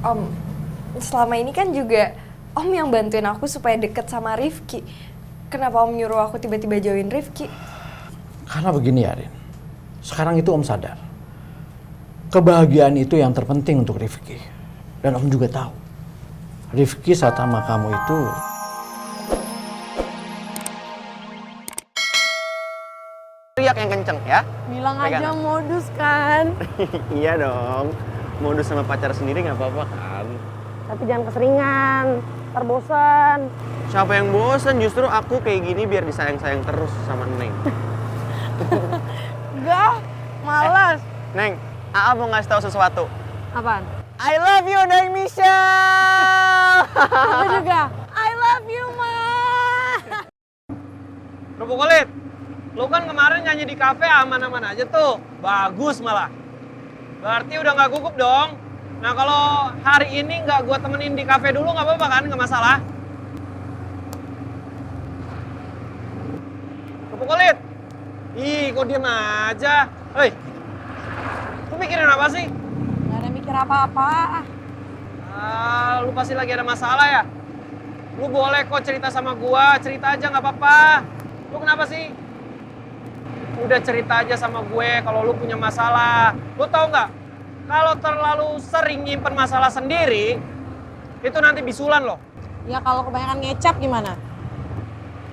Om, selama ini kan juga Om yang bantuin aku supaya deket sama Rifki. Kenapa Om nyuruh aku tiba-tiba jauhin Rifki? Karena begini ya, Rin. Sekarang itu Om sadar. Kebahagiaan itu yang terpenting untuk Rifki. Dan Om juga tahu. Rifki saat sama kamu itu... Teriak yang kenceng ya. Bilang Pegangan. aja modus kan. Iya dong. Modus sama pacar sendiri nggak apa-apa kan. Tapi jangan keseringan, ntar bosan. Siapa yang bosen? Justru aku kayak gini biar disayang-sayang terus sama Neng. Enggak, malas. Neng, Aa mau ngasih tahu sesuatu. Apaan? I love you, Neng Michelle. Aku juga. I love you, Ma. Kerupuk kulit, lu kan kemarin nyanyi di kafe aman-aman aja tuh. Bagus malah. Berarti udah nggak gugup dong. Nah kalau hari ini nggak gua temenin di kafe dulu nggak apa-apa kan? Nggak masalah. Kerupuk kulit. Ih, kok diem aja? Hei, lu mikirin apa sih? Gak ada mikir apa-apa. Lu pasti lagi ada masalah ya? Lu boleh kok cerita sama gua, cerita aja nggak apa-apa. Lu kenapa sih? Udah cerita aja sama gue kalau lu punya masalah. Lu tahu nggak? Kalau terlalu sering nyimpen masalah sendiri, itu nanti bisulan loh. Ya kalau kebanyakan ngecap gimana?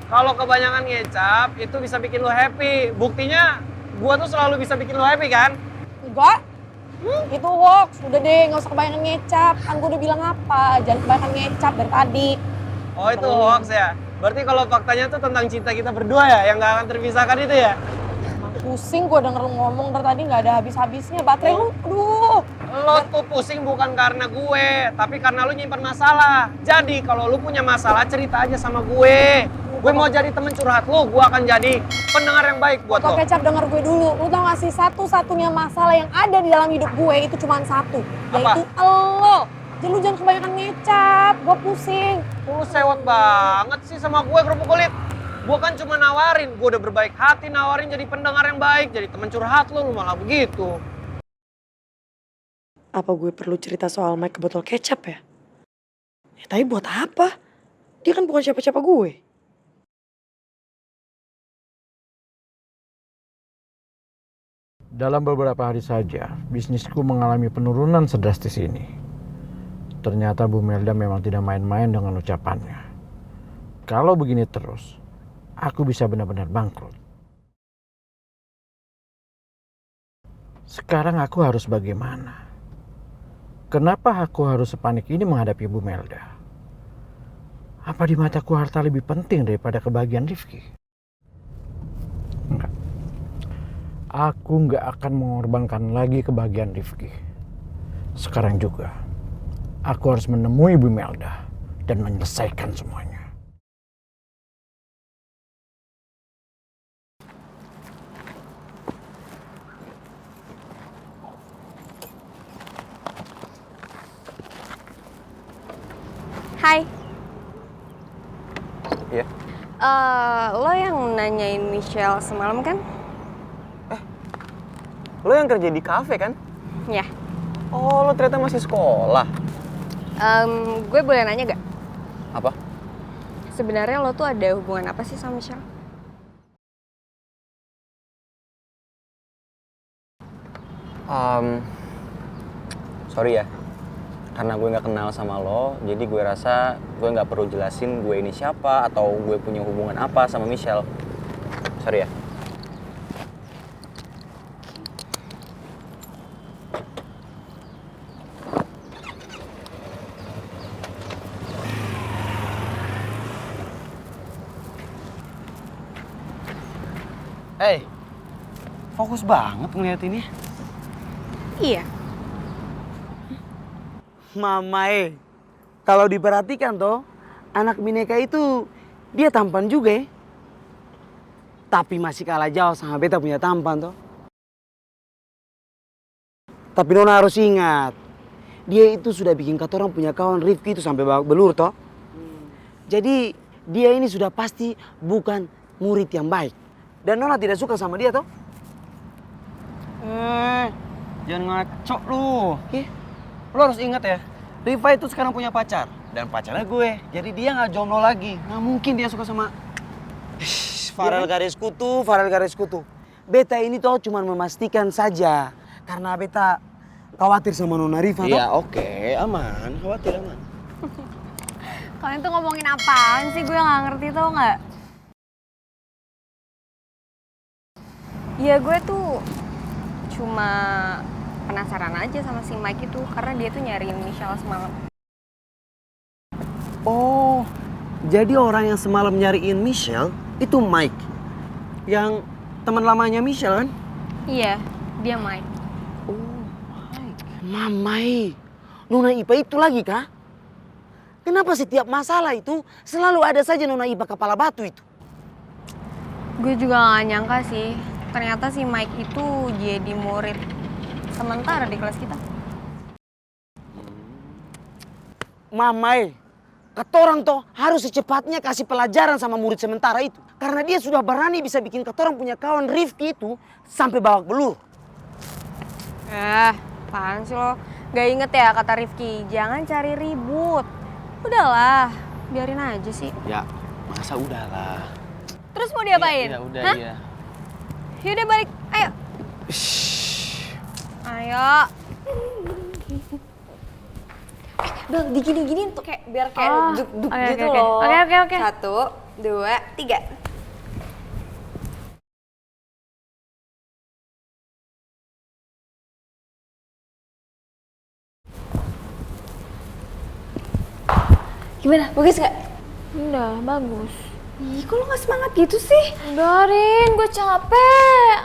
Kalau kebanyakan ngecap, itu bisa bikin lu happy. Buktinya, gua tuh selalu bisa bikin lu happy kan? Enggak. Itu hoax. Udah deh, nggak usah kebanyakan ngecap. Kan gue udah bilang apa? Jangan kebanyakan ngecap dari tadi. Oh itu hoax ya? Berarti kalau faktanya tuh tentang cinta kita berdua ya, yang nggak akan terpisahkan itu ya? Emang pusing gue denger lu ngomong dari tadi nggak ada habis-habisnya. Baterai lu, aduh. Lo tuh pusing bukan karena gue, tapi karena lu nyimpan masalah. Jadi kalau lu punya masalah, cerita aja sama gue. Gue mau jadi temen curhat lu, gue akan jadi pendengar yang baik buat Botol lo. kecap denger gue dulu. Lu tau gak sih satu-satunya masalah yang ada di dalam hidup gue itu cuma satu. Apa? Yaitu elo. Jadi lu jangan kebanyakan ngecap. Gue pusing. Lu sewot banget sih sama gue kerupuk kulit. Gue kan cuma nawarin, gue udah berbaik hati nawarin jadi pendengar yang baik, jadi temen curhat lu malah begitu. Apa gue perlu cerita soal Mike ke botol kecap ya? Tapi buat apa? Dia kan bukan siapa-siapa gue. Dalam beberapa hari saja, bisnisku mengalami penurunan sedrastis ini. Ternyata Bu Melda memang tidak main-main dengan ucapannya. Kalau begini terus, aku bisa benar-benar bangkrut. Sekarang aku harus bagaimana? Kenapa aku harus sepanik ini menghadapi Bu Melda? Apa di mataku harta lebih penting daripada kebahagiaan Rifki? Enggak. Aku nggak akan mengorbankan lagi kebahagiaan Rifki. Sekarang juga, aku harus menemui Bu Melda dan menyelesaikan semuanya. Hai. Iya. Lo yang nanyain Michelle semalam kan? Lo yang kerja di kafe kan? Ya. Oh, lo ternyata masih sekolah. Gue boleh nanya gak? Apa? Sebenarnya lo tuh ada hubungan apa sih sama Michelle? Sorry ya. Karena gue nggak kenal sama lo, jadi gue rasa gue nggak perlu jelasin gue ini siapa atau gue punya hubungan apa sama Michelle. Sorry ya. Fokus banget ngeliatinnya. Iya. Mama kalau diperhatikan toh, anak bineka itu dia tampan juga ya. Tapi masih kalah jauh sama beta punya tampan toh. Tapi Nona harus ingat, dia itu sudah bikin kata orang punya kawan Rifki itu sampai babak belur toh. Jadi dia ini sudah pasti bukan murid yang baik. Dan Nona tidak suka sama dia toh. Jangan ngaco lu. Ih. Lo harus ingat ya, Riva itu sekarang punya pacar dan pacarnya gue. Jadi dia nggak jomblo lagi. Nggak mungkin dia suka sama Farel garis kutu, Farel garis kutu. Beta ini tuh cuma memastikan saja karena beta khawatir sama Nona Riva. Iya, oke, aman, khawatir aman. Kalian tuh ngomongin apaan sih? Gue nggak ngerti tau nggak? Ya gue tuh cuma penasaran aja sama si Mike itu karena dia tuh nyariin Michelle semalam. Oh, jadi orang yang semalam nyariin Michelle itu Mike, yang teman lamanya Michelle kan? Iya, dia Mike. Mamai, Nona Ipa itu lagi kah? Kenapa setiap masalah itu selalu ada saja Nona Ipa kepala batu itu? Gue juga gak nyangka sih, ternyata si Mike itu jadi murid sementara di kelas kita. Mamai, katorang toh harus secepatnya kasih pelajaran sama murid sementara itu. Karena dia sudah berani bisa bikin katorang punya kawan Rifki itu sampai babak belur. Apaan sih lo? Gak inget ya kata Rifki, jangan cari ribut. Udahlah, biarin aja sih. Ya, masa udahlah. Terus mau diapain? Ya udah, Hah? iya. Yaudah balik, ayo. Ayo. Bel, digini-giniin tuh kayak biar kayak duk-duk gitu loh. Oke. 1, 2, 3. Gimana? Bagus gak? Udah, bagus. Ih, kok lo gak semangat gitu sih? Udah, Rin, gue capek.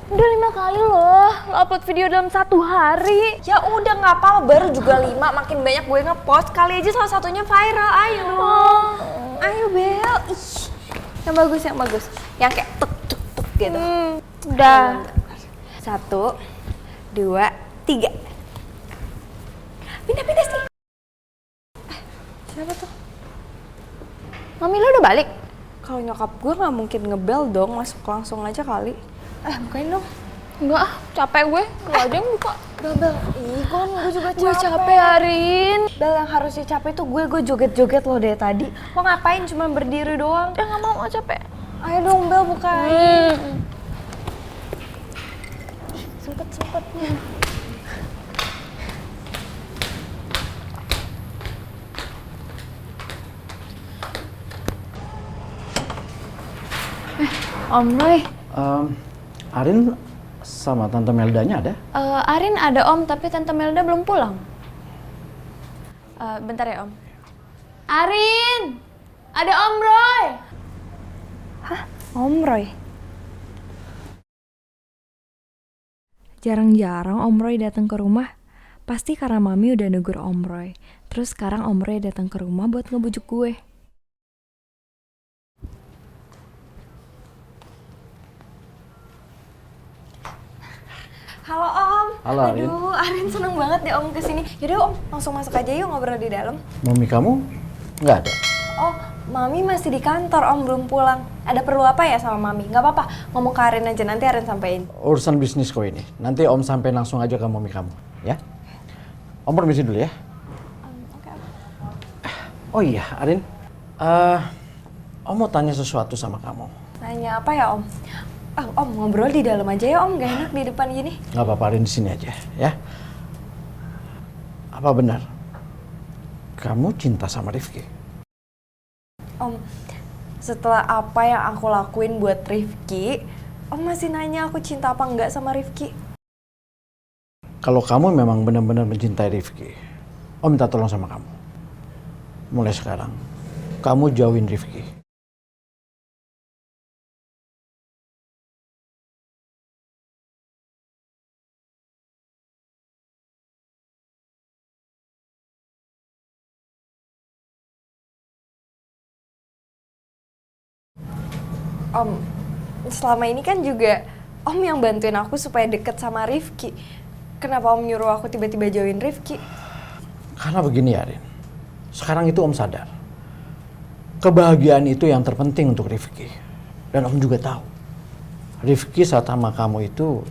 Udah 5 kali loh, lo upload video dalam 1 hari. Ya udah gak apa-apa, baru juga 5, makin banyak gue nge-post. Kali aja salah satunya viral, ayo dong. Ayo Bel, ih. Yang bagus. Yang kayak tuk gitu. Udah. 1, 2, 3. Pindah sih. Siapa tuh? Mami lo udah balik? Kalau nyokap gue nggak mungkin ngebel dong, masuk langsung aja kali. Bukain dong. Enggak, capek gue. Lo aja yang buka. Bel. Ih, gue juga capek. Gue capek, Arin. Bel, yang harusnya capek tuh gue joget-joget lo dari tadi. Lo ngapain cuma berdiri doang? Udah gak mau, capek. Ayo dong Bel, bukain. Sempet. Om Roy. Arin sama Tante Meldanya ada? Arin ada Om, tapi Tante Melda belum pulang. Bentar ya Om. Arin! Ada Om Roy! Hah? Om Roy? Jarang-jarang Om Roy datang ke rumah. Pasti karena Mami udah negur Om Roy. Terus sekarang Om Roy datang ke rumah buat ngebujuk gue. Halo Om. Halo, Arin. Aduh, Arin seneng banget deh Om kesini. Yaudah Om, langsung masuk aja yuk ngobrol di dalam. Mami kamu nggak ada? Oh, Mami masih di kantor Om, belum pulang. Ada perlu apa ya sama Mami? Nggak apa-apa, ngomong ke Arin aja, nanti Arin sampein. Urusan bisnis kok ini. Nanti Om sampai langsung aja ke Mami kamu, ya? Om permisi dulu ya. Oke. Oh iya, Arin. Om mau tanya sesuatu sama kamu. Nanya apa ya Om? Om ngobrol di dalam aja ya Om, gak enak di depan gini. Nggak apa-apa, Arin di sini aja, ya. Apa benar kamu cinta sama Rifki? Om, setelah apa yang aku lakuin buat Rifki, Om masih nanya aku cinta apa enggak sama Rifki? Kalau kamu memang benar-benar mencintai Rifki, Om minta tolong sama kamu. Mulai sekarang, kamu jauhin Rifki. Om, selama ini kan juga Om yang bantuin aku supaya deket sama Rifki. Kenapa Om nyuruh aku tiba-tiba jauhin Rifki? Karena begini ya, Rin. Sekarang itu Om sadar. Kebahagiaan itu yang terpenting untuk Rifki. Dan Om juga tahu. Rifki saat sama kamu itu